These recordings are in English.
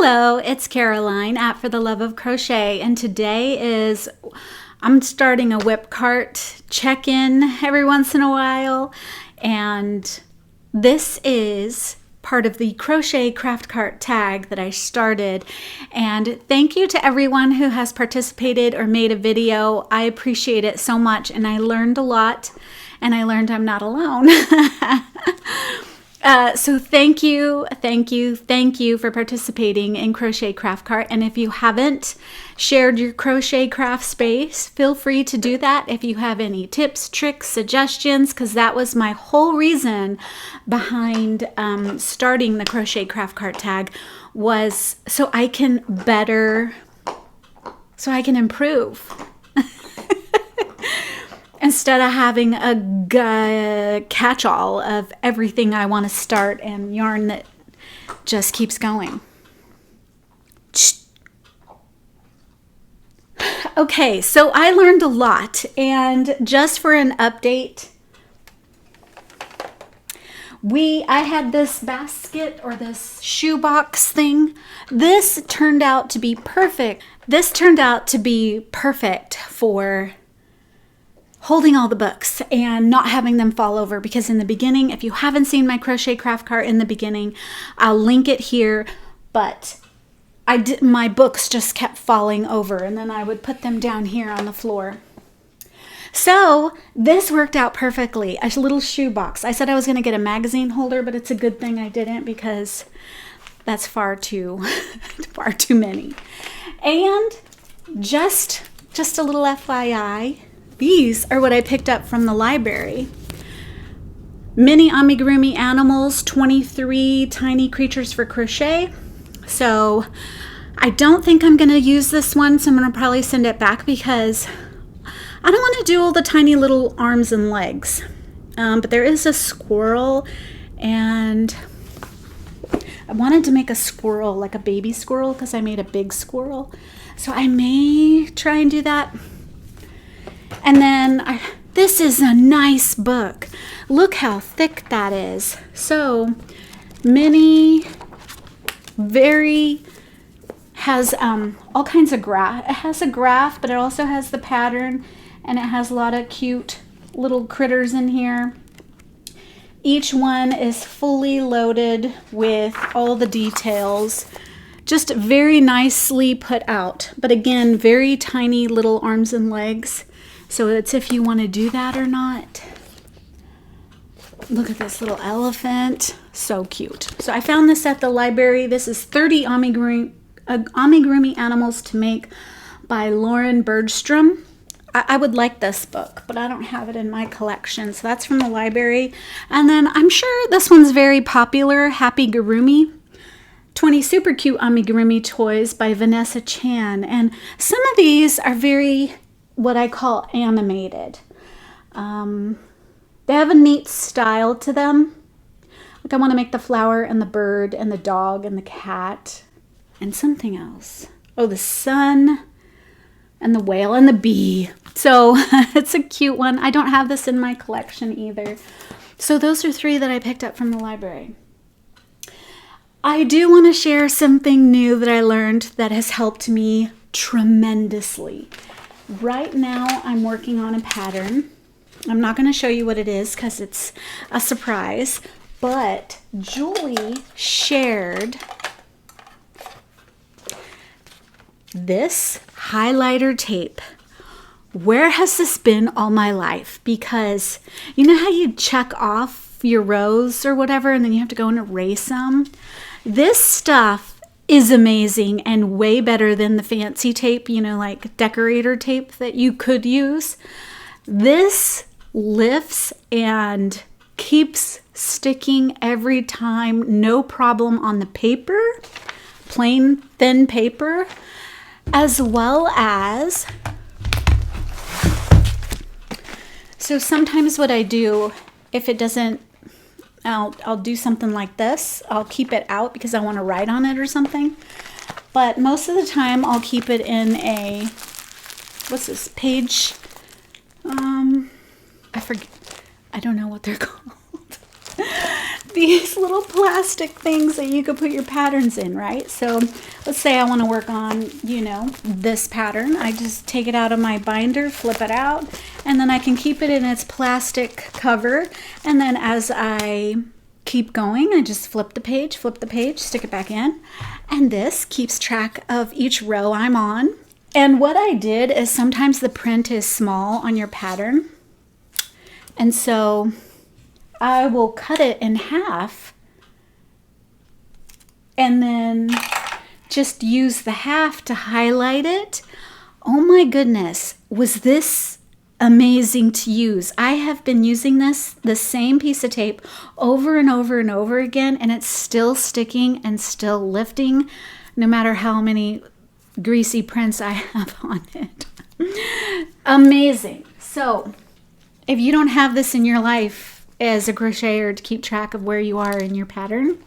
Hello, it's Caroline at For the Love of Crochet, and today I'm starting a Wip Cart check-in every once in a while, and this is part of the Crochet Craft Cart tag that I started. And thank you to everyone who has participated or made a video. I appreciate it so much, and I learned a lot, and I learned I'm not alone. So thank you for participating in Crochet Craft Cart. And if you haven't shared your crochet craft space, feel free to do that if you have any tips, tricks, suggestions, because that was my whole reason behind starting the Crochet Craft Cart tag, was so I can improve. Instead of having a catch-all of everything I want to start and yarn that just keeps going. Okay, so I learned a lot, and just for an update, I had this basket or this shoebox thing. This turned out to be perfect. This turned out to be perfect for holding all the books and not having them fall over, because in the beginning, if you haven't seen my Crochet Craft Cart in the beginning, I'll link it here, but my books just kept falling over, and then I would put them down here on the floor. So this worked out perfectly, a little shoebox. I said I was going to get a magazine holder, but it's a good thing I didn't, because that's far too many. And just a little FYI, these are what I picked up from the library. Mini amigurumi animals, 23 tiny creatures for crochet. So I don't think I'm going to use this one, so I'm going to probably send it back because I don't want to do all the tiny little arms and legs. But there is a squirrel, and I wanted to make a squirrel, like a baby squirrel, because I made a big squirrel. So I may try and do that. And then this is a nice book. Look how thick that is. So mini, has all kinds of graph. It has a graph, but it also has the pattern, and it has a lot of cute little critters in here. Each one is fully loaded with all the details. Just very nicely put out. But again, very tiny little arms and legs. So it's if you want to do that or not. Look at this little elephant. So cute. So I found this at the library. This is 30 amigurumi animals to make by Lauren Bergstrom. I would like this book, but I don't have it in my collection. So that's from the library. And then I'm sure this one's very popular, Happy Gurumi. 20 super cute amigurumi toys by Vanessa Chan. And some of these are very, what I call, animated. They have a neat style to them. Like I want to make the flower and the bird and the dog and the cat and something else. Oh, the sun and the whale and the bee. So it's a cute one. I don't have this in my collection either. So those are 3 that I picked up from the library. I do want to share something new that I learned that has helped me tremendously. Right now, I'm working on a pattern. I'm not going to show you what it is because it's a surprise, but Julie shared this highlighter tape. Where has this been all my life? Because you know how you check off your rows or whatever, and then you have to go and erase them? This stuff is amazing and way better than the fancy tape, you know, like decorator tape that you could use. This lifts and keeps sticking every time, no problem on the paper, plain thin paper, as well as, so sometimes what I do, if it doesn't, I'll do something like this. I'll keep it out because I want to write on it or something. But most of the time I'll keep it in a, what's this, page? I forget. I don't know what they're called. these little plastic things that you could put your patterns in, right? So let's say I want to work on, you know, this pattern. I just take it out of my binder, flip it out, and then I can keep it in its plastic cover. And then as I keep going, I just flip the page, stick it back in. And this keeps track of each row I'm on. And what I did is sometimes the print is small on your pattern. And so I will cut it in half and then just use the half to highlight it. Oh my goodness, was this amazing to use. I have been using the same piece of tape over and over and over again, and it's still sticking and still lifting no matter how many greasy prints I have on it. Amazing. So if you don't have this in your life as a crocheter to keep track of where you are in your pattern,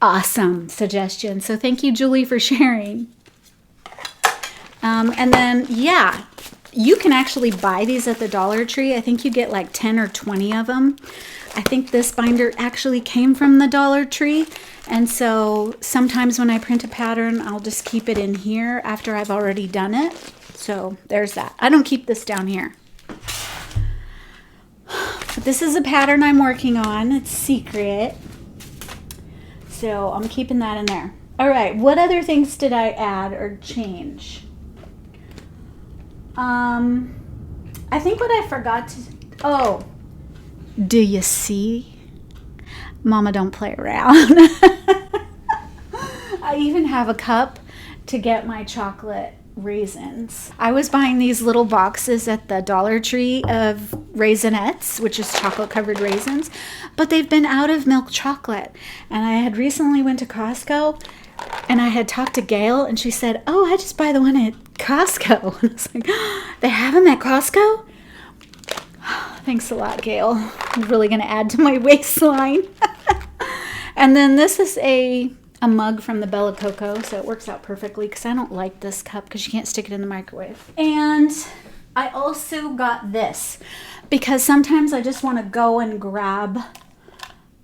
awesome suggestion. So thank you, Julie, for sharing. And then, yeah, you can actually buy these at the Dollar Tree. I think you get like 10 or 20 of them. I think this binder actually came from the Dollar Tree. And so sometimes when I print a pattern, I'll just keep it in here after I've already done it. So there's that. I don't keep this down here. But this is a pattern I'm working on. It's secret. So I'm keeping that in there. All right, what other things did I add or change? I think what I forgot to, oh, do you see? Mama don't play around. I even have a cup to get my chocolate raisins. I was buying these little boxes at the Dollar Tree of Raisinets, which is chocolate covered raisins, but they've been out of milk chocolate. And I had recently went to Costco and I had talked to Gayle and she said, oh, I just buy the one at Costco. And I was like, oh, they have them at Costco? Thanks a lot, Gayle. I'm really going to add to my waistline. And then this is a mug from the Bella Coco, so it works out perfectly because I don't like this cup because you can't stick it in the microwave. And I also got this because sometimes I just want to go and grab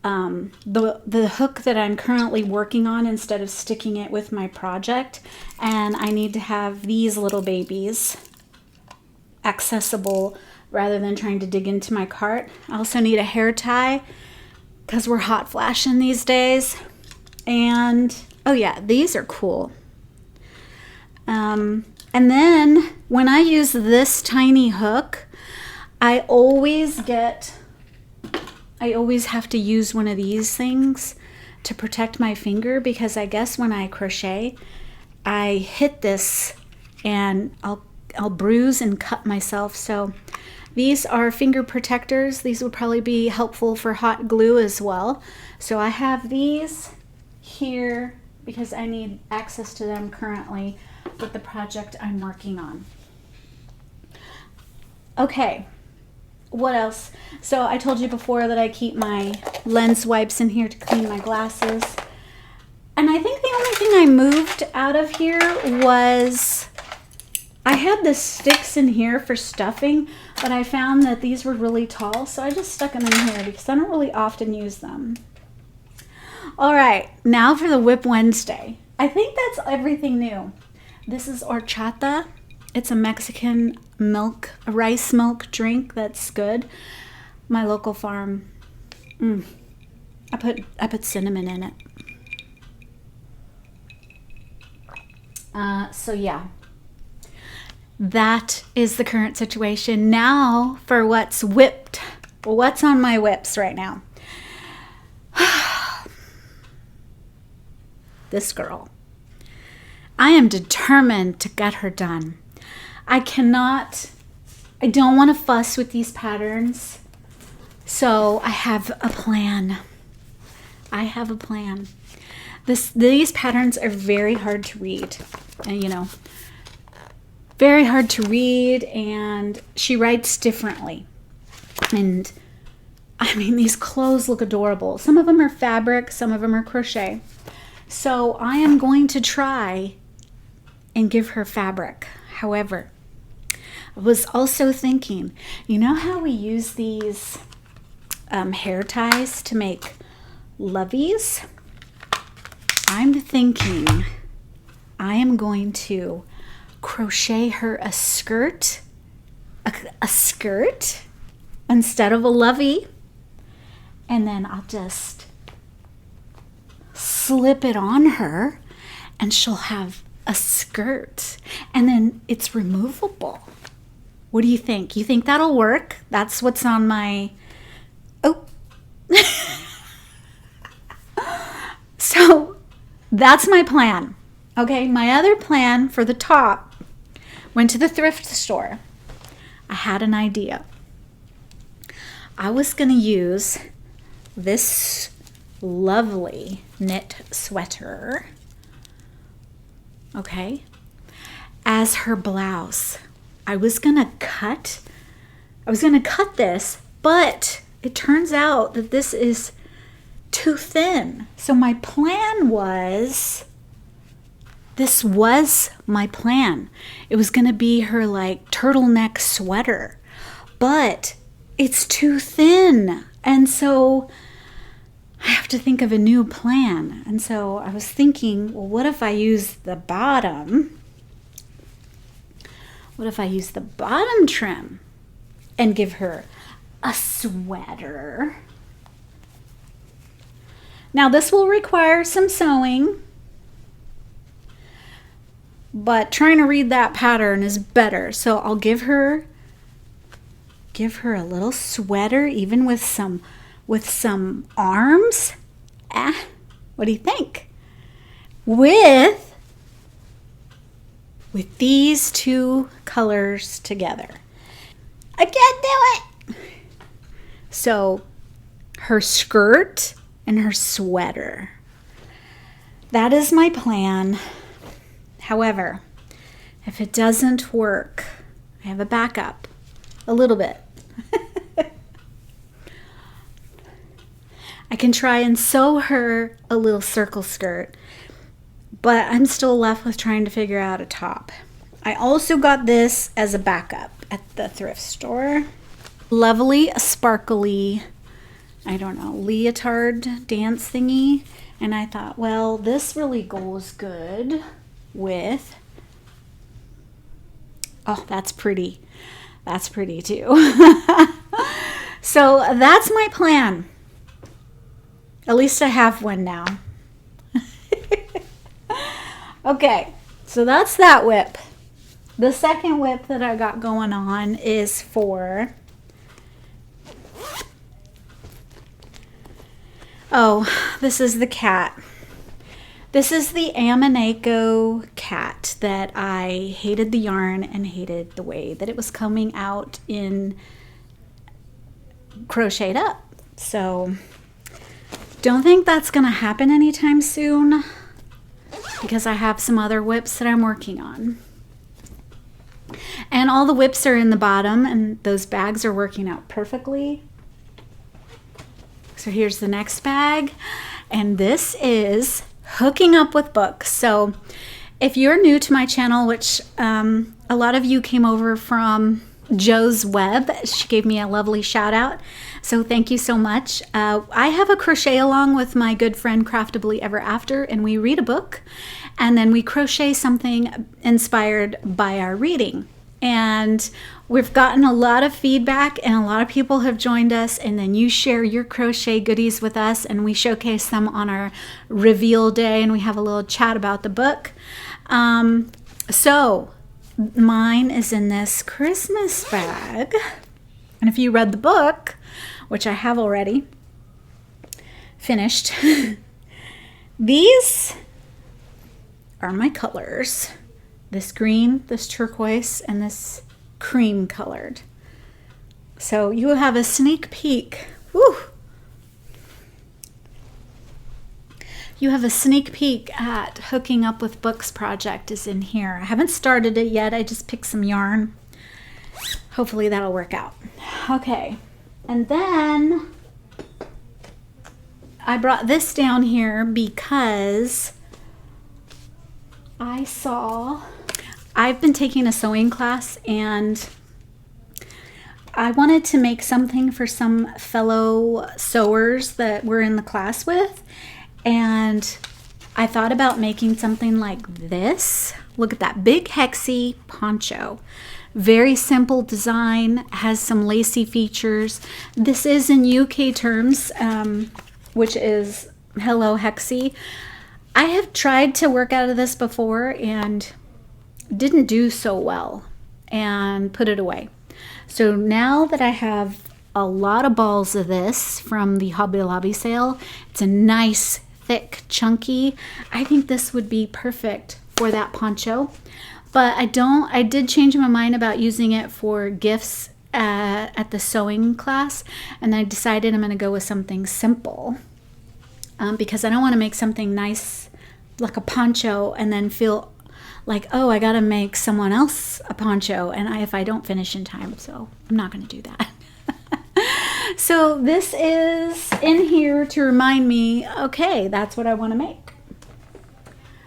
the hook that I'm currently working on instead of sticking it with my project, and I need to have these little babies accessible rather than trying to dig into my cart. I also need a hair tie because we're hot flashing these days. And oh yeah, these are cool. And then when I use this tiny hook, I always have to use one of these things to protect my finger because I guess when I crochet, I hit this and I'll bruise and cut myself. So these are finger protectors. These would probably be helpful for hot glue as well. So I have these here because I need access to them currently with the project I'm working on. Okay, what else? So I told you before that I keep my lens wipes in here to clean my glasses. And I think the only thing I moved out of here was I had the sticks in here for stuffing, but I found that these were really tall, so I just stuck them in here because I don't really often use them. All right, now for the Whip Wednesday. I think that's everything new. This is horchata. It's a Mexican milk, a rice milk drink that's good. My local farm. I put cinnamon in it. So yeah. That is the current situation. Now for what's whipped. What's on my whips right now? This girl. I am determined to get her done. I don't want to fuss with these patterns. So I have a plan. These patterns are very hard to read. And very hard to read, and she writes differently. And I mean, these clothes look adorable. Some of them are fabric, some of them are crochet. So I am going to try and give her fabric. However, I was also thinking, you know how we use these hair ties to make loveys. I'm thinking I am going to crochet her a skirt, a skirt instead of a lovey, and then I'll just slip it on her and she'll have a skirt, and then it's removable. What do you think? You think that'll work? That's what's on my... Oh. So that's my plan. Okay, my other plan for the top, went to the thrift store. I had an idea. I was going to use this lovely knit sweater, okay, as her blouse. I was going to cut this, but it turns out that this is too thin. So my plan was, this was my plan. It was going to be her like turtleneck sweater, but it's too thin. And so I have to think of a new plan. And so I was thinking, well, what if I use the bottom? What if I use the bottom trim and give her a sweater? Now this will require some sewing, but trying to read that pattern is better. So I'll give her a little sweater, even with some arms. What do you think? With these two colors together. I can't do it. So her skirt and her sweater. That is my plan. However, if it doesn't work, I have a backup. A little bit. I can try and sew her a little circle skirt, but I'm still left with trying to figure out a top. I also got this as a backup at the thrift store. Lovely, sparkly, I don't know, leotard dance thingy. And I thought, well, this really goes good with, oh, that's pretty. That's pretty too. So that's my plan. At least I have one now. Okay, so that's that whip. The second whip that I got going on is for, oh, this is the cat. This is the Amanako cat that I hated the yarn and hated the way that it was coming out in crocheted up. So don't think that's gonna happen anytime soon, because I have some other whips that I'm working on. And all the whips are in the bottom, and those bags are working out perfectly. So here's the next bag, and this is hooking up with books. So if you're new to my channel, which a lot of you came over from Joe's Web, she gave me a lovely shout out, so thank you so much. I have a crochet along with my good friend Craftably Ever After, and we read a book and then we crochet something inspired by our reading. And we've gotten a lot of feedback, and a lot of people have joined us, and then you share your crochet goodies with us, and we showcase them on our reveal day, and we have a little chat about the book. So mine is in this Christmas bag, and if you read the book, which I have already finished, these are my colors. This green, this turquoise, and this cream colored. So you have a sneak peek. Woo! You have a sneak peek at Hooking Up with Books project is in here. I haven't started it yet. I just picked some yarn. Hopefully that'll work out. Okay, and then I brought this down here because I've been taking a sewing class, and I wanted to make something for some fellow sewers that we're in the class with, and I thought about making something like this. Look at that big hexy poncho. Very simple design, has some lacy features. This is in UK terms, which is hello hexy. I have tried to work out of this before and didn't do so well and put it away. So now that I have a lot of balls of this from the Hobby Lobby sale, it's a nice, thick, chunky. I think this would be perfect for that poncho. But I did change my mind about using it for gifts at the sewing class, and I decided I'm going to go with something simple because I don't want to make something nice like a poncho and then feel like, oh, I got to make someone else a poncho and if I don't finish in time. So I'm not going to do that. So this is in here to remind me, okay, that's what I want to make.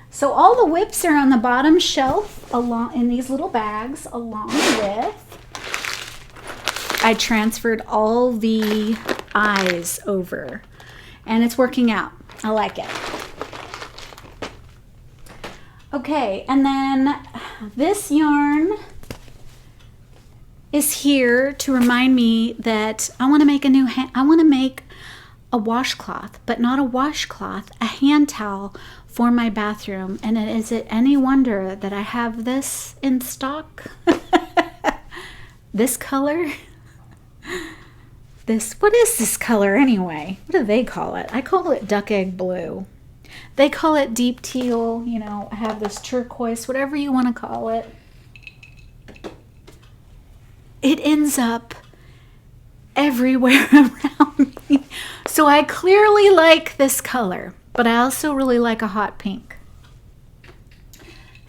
So all the whips are on the bottom shelf along in these little bags, along with I transferred all the eyes over, and it's working out. I like it. Okay, and then this yarn is here to remind me that I want to make a washcloth, but not a washcloth, a hand towel for my bathroom. And is it any wonder that I have this in stock? This color? What is this color anyway? What do they call it? I call it duck egg blue. They call it deep teal, you know, I have this turquoise, whatever you want to call it. It ends up everywhere around me. So I clearly like this color, but I also really like a hot pink.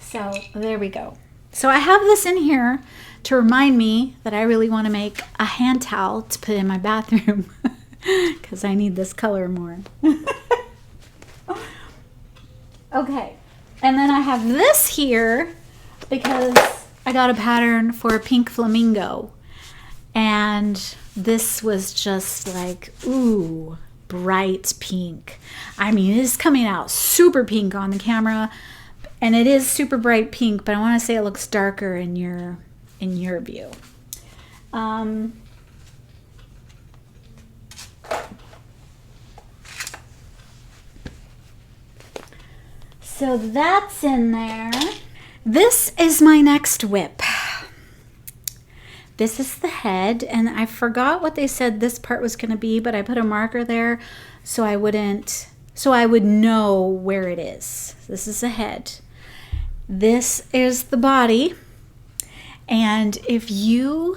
So there we go. So I have this in here to remind me that I really want to make a hand towel to put in my bathroom because I need this color more. Okay, and then I have this here because I got a pattern for a pink flamingo, and this was just like, ooh, bright pink. I mean, it is coming out super pink on the camera, and it is super bright pink, but I want to say it looks darker in your view. So that's in there. This is my next whip. This is the head, and I forgot what they said this part was going to be, but I put a marker there so I would know where it is. This is the head. This is the body. And if you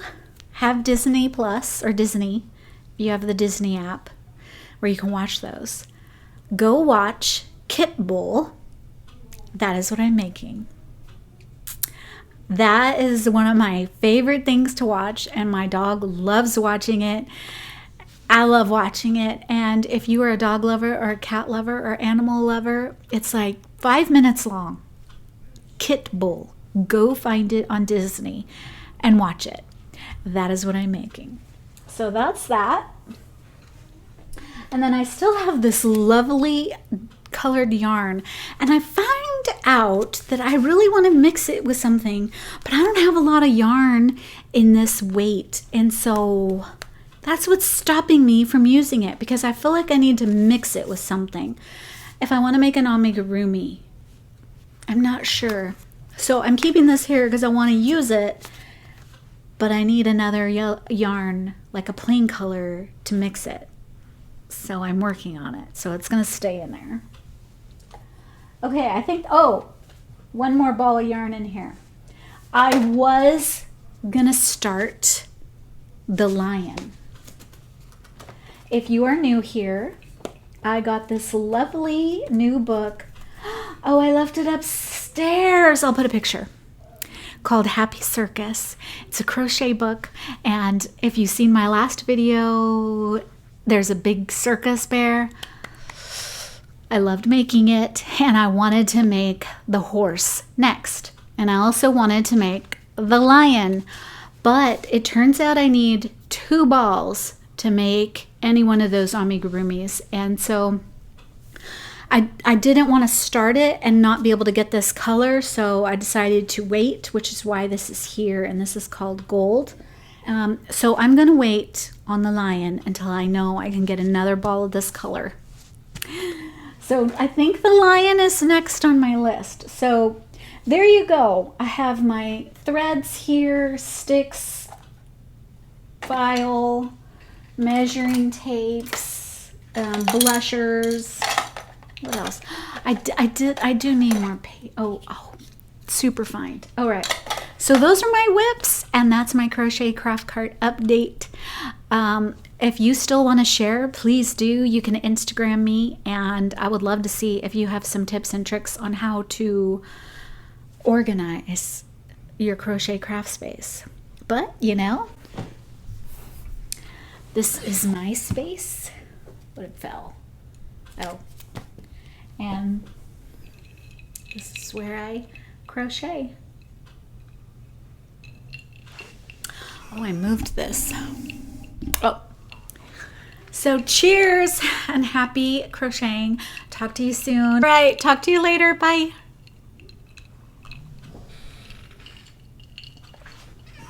have Disney Plus or Disney, you have the Disney app where you can watch those, go watch Kit Bull. That is what I'm making. That is one of my favorite things to watch, and my dog loves watching it. I love watching it, and if you are a dog lover or a cat lover or animal lover, it's like 5 minutes long. Kit Bull. Go find it on Disney and watch it. That is what I'm making. So that's that. And then I still have this lovely colored yarn, and I found out that I really want to mix it with something, but I don't have a lot of yarn in this weight, and so that's what's stopping me from using it, because I feel like I need to mix it with something if I want to make an amigurumi. I'm not sure, so I'm keeping this here because I want to use it, but I need another yarn, like a plain color, to mix it. So I'm working on it, so it's going to stay in there. Okay, I think, one more ball of yarn in here. I was gonna start the lion. If you are new here, I got this lovely new book. Oh, I left it upstairs. I'll put a picture. Called Happy Circus. It's a crochet book, and if you've seen my last video, there's a big circus bear. I loved making it, and I wanted to make the horse next. And I also wanted to make the lion, But it turns out I need 2 balls to make any one of those amigurumis. And so I didn't want to start it and not be able to get this color, so I decided to wait, which is why this is here, and this is called gold. So I'm going to wait on the lion until I know I can get another ball of this color. So I think the lion is next on my list. So there you go. I have my threads here, sticks, file, measuring tapes, blushers. What else? I do need more oh, super fine. All right. So those are my whips, and that's my Crochet Craft Cart update. If you still want to share, please do. You can Instagram me, and I would love to see if you have some tips and tricks on how to organize your crochet craft space. But, you know, this is my space. But it fell. Oh. And this is where I crochet. Oh, I moved this. Oh. So cheers and happy crocheting. Talk to you soon. All right, talk to you later. Bye.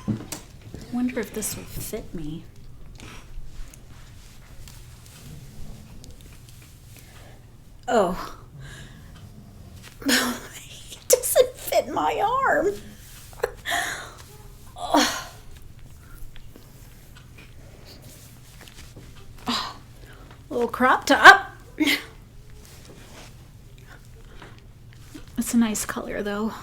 I wonder if this will fit me. Oh. It doesn't fit my arm. Oh. Oh. Little crop top. It's a nice color though.